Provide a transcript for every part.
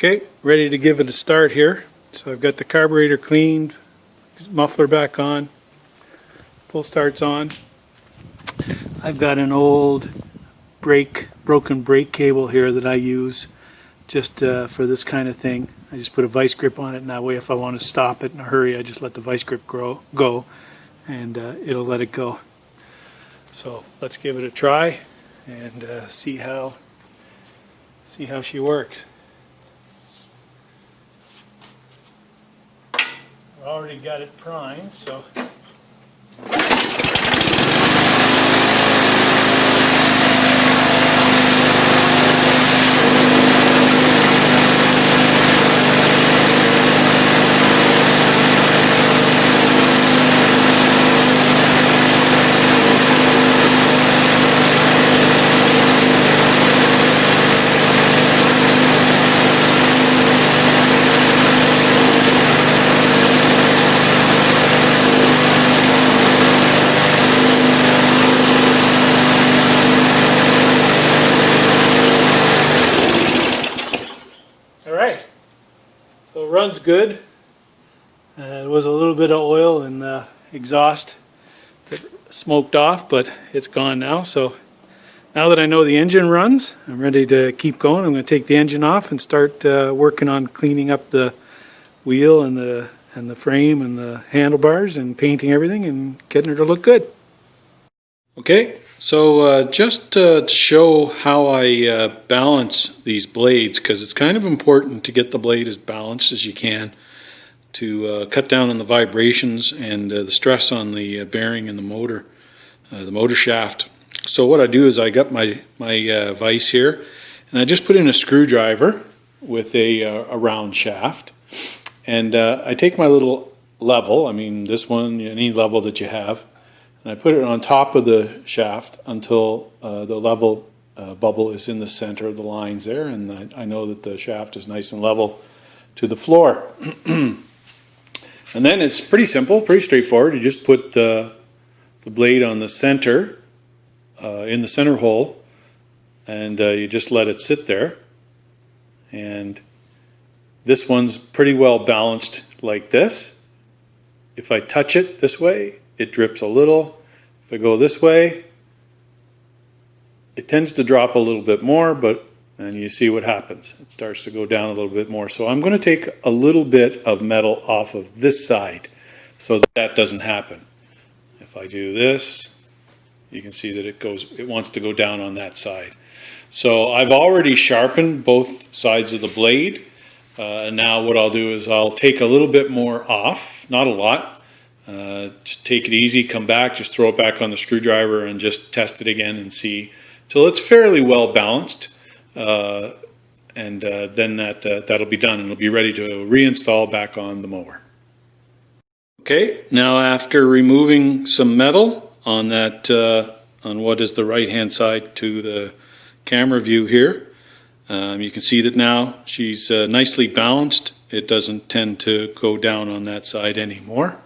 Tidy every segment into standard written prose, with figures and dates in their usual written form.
Okay, ready to give it a start here. So I've got the carburetor cleaned, muffler back on, pull starts on. I've got an old broken brake cable here that I use just for this kind of thing. I just put a vice grip on it, and that way if I want to stop it in a hurry, I just let the vice grip go and it'll let it go. So let's give it a try and see how she works. I've already got it primed, so so it runs good. There was a little bit of oil in the exhaust that smoked off, but it's gone now. So now that I know the engine runs, I'm ready to keep going. I'm going to take the engine off and start working on cleaning up the wheel and the frame and the handlebars and painting everything and getting her to look good. Okay, so just to show how I balance these blades, because it's kind of important to get the blade as balanced as you can to cut down on the vibrations and the stress on the bearing and the motor shaft. So what I do is I got my vise here, and I just put in a screwdriver with a round shaft, and I take my little level, I mean this one, any level that you have, and I put it on top of the shaft until the level bubble is in the center of the lines there, and I know that the shaft is nice and level to the floor. And then it's pretty simple, pretty straightforward. You just put the blade on the center, in the center hole, and you just let it sit there. And this one's pretty well balanced like this. If I touch it this way, it drips a little. If I go this way, it tends to drop a little bit more, and you see what happens. It starts to go down a little bit more. So I'm going to take a little bit of metal off of this side so that doesn't happen. If I do this, you can see that it wants to go down on that side. So I've already sharpened both sides of the blade. And now what I'll do is I'll take a little bit more off, not a lot. Just take it easy, come back, just throw it back on the screwdriver and just test it again and see till it's fairly well balanced. Then that'll be done and it'll be ready to reinstall back on the mower. Okay, now after removing some metal on that, on what is the right hand side to the camera view here, you can see that now she's nicely balanced. It doesn't tend to go down on that side anymore.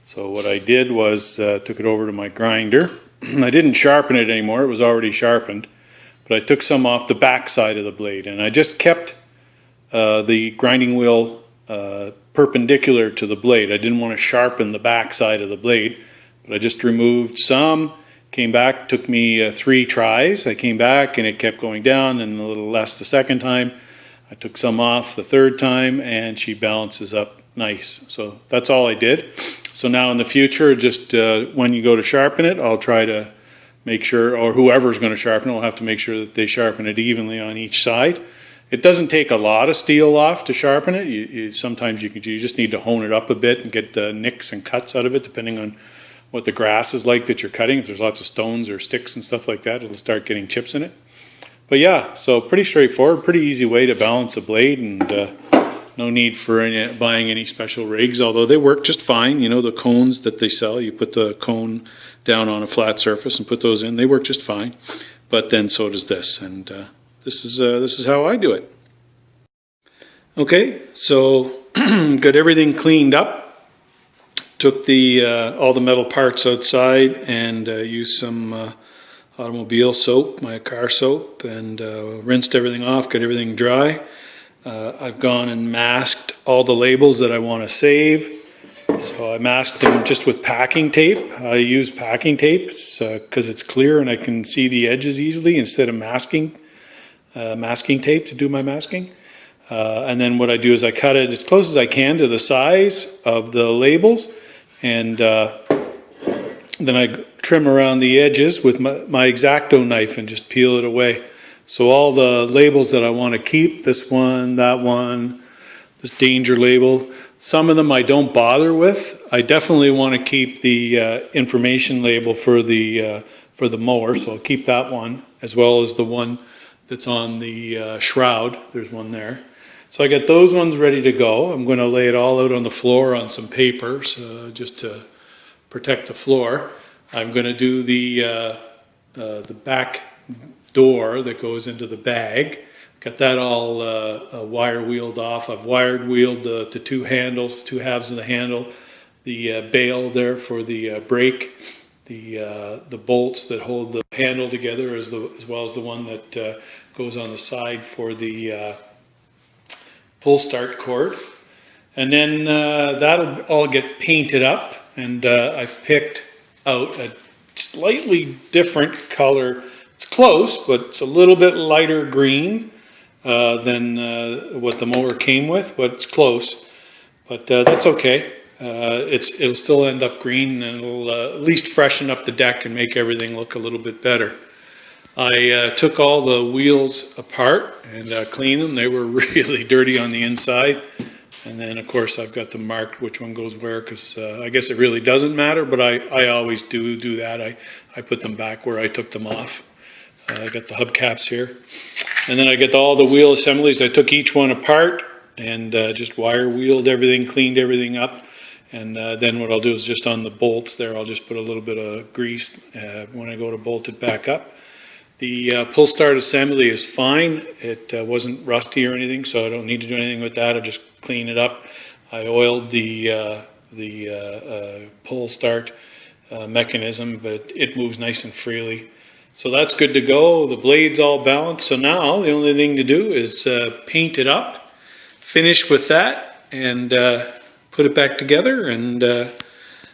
So what I did was took it over to my grinder. I didn't sharpen it anymore, it was already sharpened. But I took some off the back side of the blade, and I just kept the grinding wheel perpendicular to the blade. I didn't want to sharpen the back side of the blade, but I just removed some, came back, took me 3 tries. I came back and it kept going down, and a little less the second time. I took some off the third time, and she balances up nice. So that's all I did. So now in the future, just when you go to sharpen it, I'll try to make sure, or whoever's going to sharpen it will have to make sure that they sharpen it evenly on each side. It doesn't take a lot of steel off to sharpen it. Sometimes you just need to hone it up a bit and get the nicks and cuts out of it, depending on what the grass is like that you're cutting. If there's lots of stones or sticks and stuff like that, it'll start getting chips in it. But yeah, so pretty straightforward, pretty easy way to balance a blade, and no need for buying any special rigs, although they work just fine. You know, the cones that they sell, you put the cone down on a flat surface and put those in, they work just fine. But then so does this, and this is how I do it. Okay, so got everything cleaned up. Took the all the metal parts outside and used some automobile soap, my car soap, and rinsed everything off, got everything dry. I've gone and masked all the labels that I want to save. So I masked them just with packing tape. I use packing tape because it's clear and I can see the edges easily instead of masking tape to do my masking. And then what I do is I cut it as close as I can to the size of the labels, and then I trim around the edges with my X-Acto knife and just peel it away. So all the labels that I want to keep, this one, that one, this danger label, some of them I don't bother with. I definitely want to keep the information label for the mower, so I'll keep that one, as well as the one that's on the shroud. There's one there. So I get those ones ready to go. I'm going to lay it all out on the floor on some paper, just to protect the floor. I'm going to do the back door that goes into the bag. Got that all wire wheeled off. I've wired wheeled the two handles, two halves of the handle, the bail there for the brake, the bolts that hold the handle together, as well as the one that goes on the side for the pull start cord. And then that'll all get painted up, and I've picked out a slightly different color. It's close, but it's a little bit lighter green than what the mower came with, but it's close. But that's okay. It'll still end up green, and it'll at least freshen up the deck and make everything look a little bit better. I took all the wheels apart and cleaned them. They were really dirty on the inside. And then, of course, I've got them marked which one goes where, because I guess it really doesn't matter, but I always do that. I put them back where I took them off. I got the hubcaps here. And then I get all the wheel assemblies. I took each one apart and just wire wheeled everything, cleaned everything up. And then what I'll do is just on the bolts there, I'll just put a little bit of grease when I go to bolt it back up. The pull start assembly is fine. It wasn't rusty or anything, so I don't need to do anything with that. I'll just clean it up. I oiled the pull start mechanism, but it moves nice and freely. So that's good to go. The blade's all balanced. So now the only thing to do is paint it up, finish with that, and put it back together and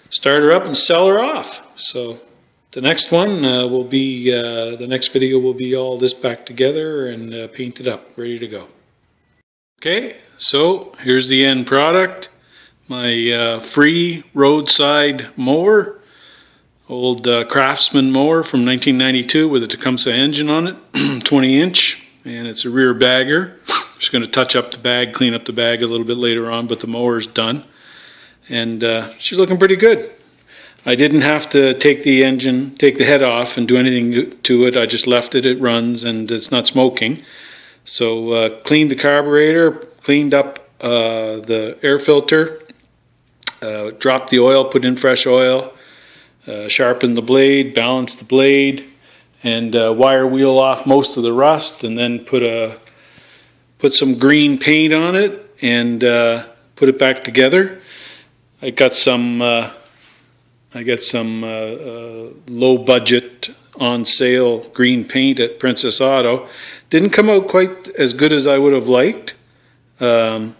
start her up and sell her off. So the next one will be, the next video will be all this back together and painted up, ready to go. Okay, so here's the end product. My free roadside mower, old Craftsman mower from 1992 with a Tecumseh engine on it, 20 inch, and it's a rear bagger. Just going to touch up the bag, clean up the bag a little bit later on, but the mower's done. And she's looking pretty good. I didn't have to take the head off and do anything to it. I just left it, it runs, and it's not smoking. So cleaned the carburetor, cleaned up the air filter, dropped the oil, put in fresh oil, sharpened the blade, balanced the blade, and wire wheel off most of the rust, and then put some green paint on it and put it back together. I got some low budget on sale green paint at Princess Auto. Didn't come out quite as good as I would have liked. Not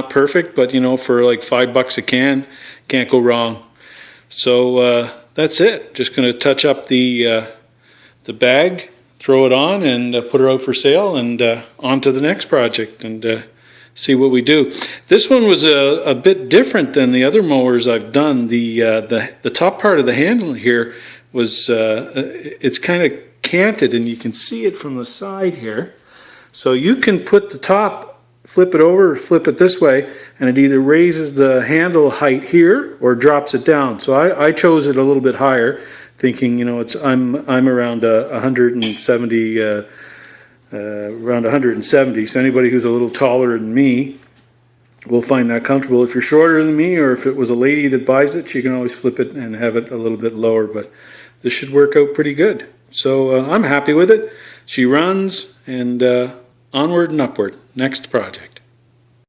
perfect, but you know, for like $5 a can, can't go wrong. So that's it. Just going to touch up the bag, throw it on, and put her out for sale, and on to the next project, and see what we do. This one was a bit different than the other mowers I've done. The top part of the handle here was it's kind of canted, and you can see it from the side here. So you can put the top, flip it over, flip it this way, and it either raises the handle height here or drops it down. So I chose it a little bit higher, thinking, you know, I'm around 170. Around 170, so anybody who's a little taller than me will find that comfortable. If you're shorter than me, or if it was a lady that buys it, she can always flip it and have it a little bit lower, but this should work out pretty good. So I'm happy with it. She runs, and onward and upward. Next project.